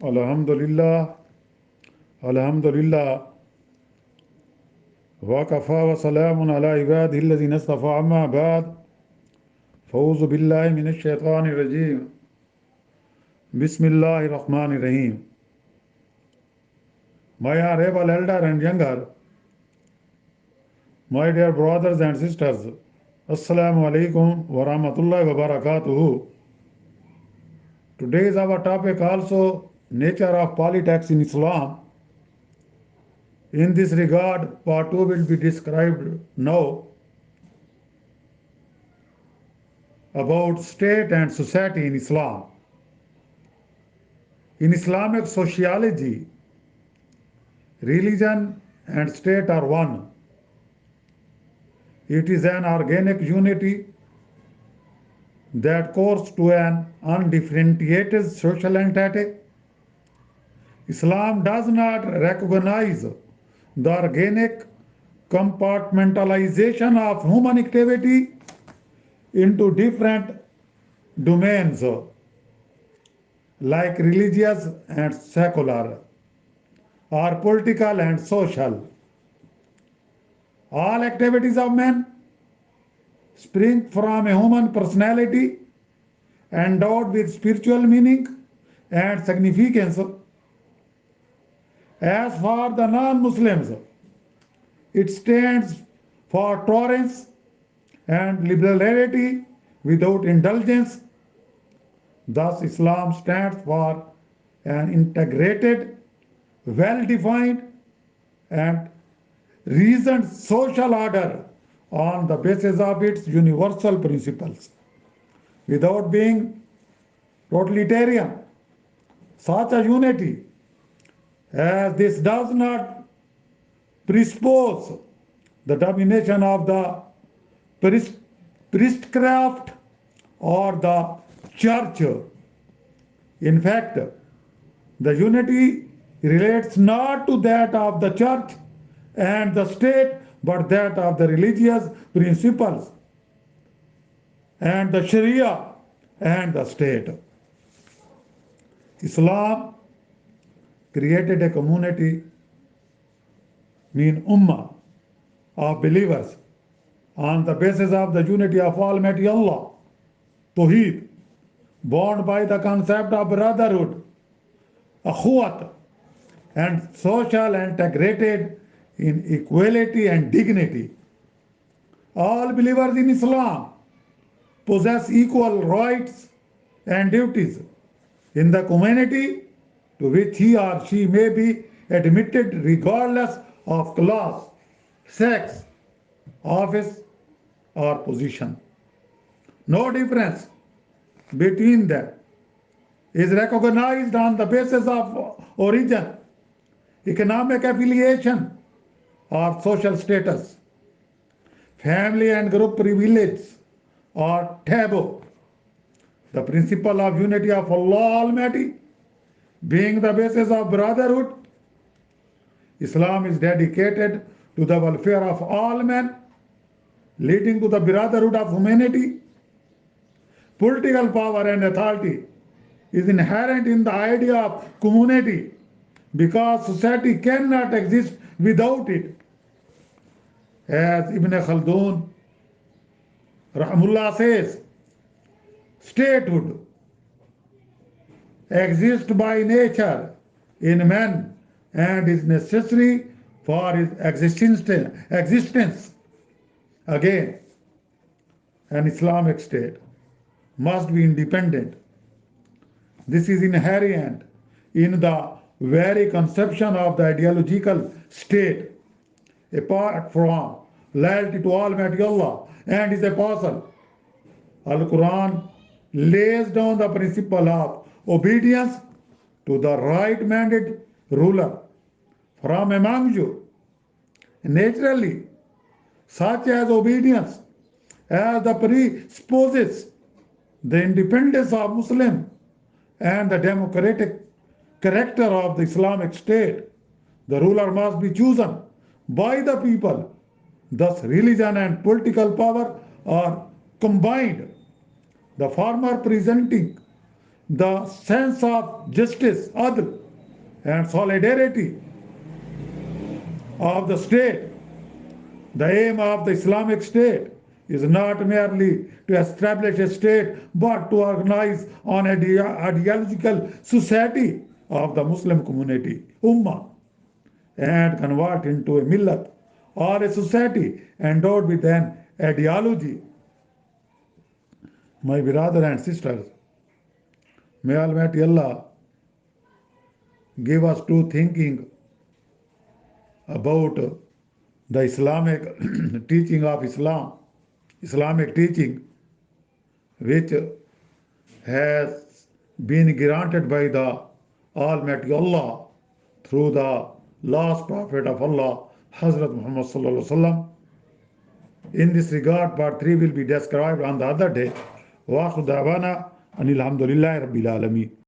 Alhamdulillah, Alhamdulillah, wa kafa wa salamun ala ibadihi alladhina istafa amma ba'd. Fauzu billahi minash shaitani rajim. Bismillahir Rahmanir Rahim. My honorable elder and younger, my dear brothers and sisters, Assalamu alaikum wa rahmatullahi wa barakatuhu. Today is our topic also nature of politics in Islam. In this regard, part 2 will be described now about state and society in Islam. In Islamic sociology, religion and state are one. It is an organic unity that corresponds to an undifferentiated social entity. Islam does not recognize the organic compartmentalization of human activity into different domains like religious and secular or political and social. All activities of men spring from a human personality endowed with spiritual meaning and significance. As for the non-Muslims, it stands for tolerance and liberality without indulgence. Thus, Islam stands for an integrated, well-defined, and reasoned social order on the basis of its universal principles. Without being totalitarian, such a unity as this does not presuppose the domination of the priestcraft or the church. In fact, the unity relates not to that of the church and the state, but that of the religious principles and the Sharia and the state. Islam created a community, mean ummah, of believers on the basis of the unity of Almighty Allah, Tawheed, bound by the concept of brotherhood, akhuwat, and social integrated in equality and dignity. All believers in Islam possess equal rights and duties in the community to which he or she may be admitted regardless of class, sex, office, or position. No difference between them is recognized on the basis of origin, economic affiliation, or social status. Family and group privilege are taboo. The principle of unity of Allah Almighty being the basis of brotherhood, Islam is dedicated to the welfare of all men, leading to the brotherhood of humanity. Political power and authority is inherent in the idea of community because society cannot exist without it. As Ibn Khaldun Rahmullah says, statehood exists by nature in man and is necessary for his existence. Again, an Islamic state must be independent. This is inherent in the very conception of the ideological state, apart from loyalty to Almighty Allah and His Apostle. Al-Quran lays down the principle of obedience to the right-minded ruler from among you. Naturally, such as obedience as the presupposes the independence of Muslim and the democratic character of the Islamic State, the ruler must be chosen by the people. Thus, religion and political power are combined, the former presenting the sense of justice, adl, and solidarity of the state. The aim of the Islamic State is not merely to establish a state but to organize an ideological society of the Muslim community, Ummah, and convert into a millat or a society endowed with an ideology. My brother and sisters, may Almighty Allah give us to thinking about the Islamic teaching of Islam, Islamic teaching, which has been granted by the Almighty Allah through the last Prophet of Allah, Hazrat Muhammad Sallallahu Alaihi Wasallam. In this regard, part 3 will be described on the other day. Wa akhiru da'wana anil hamdulillahi rabbil alameen.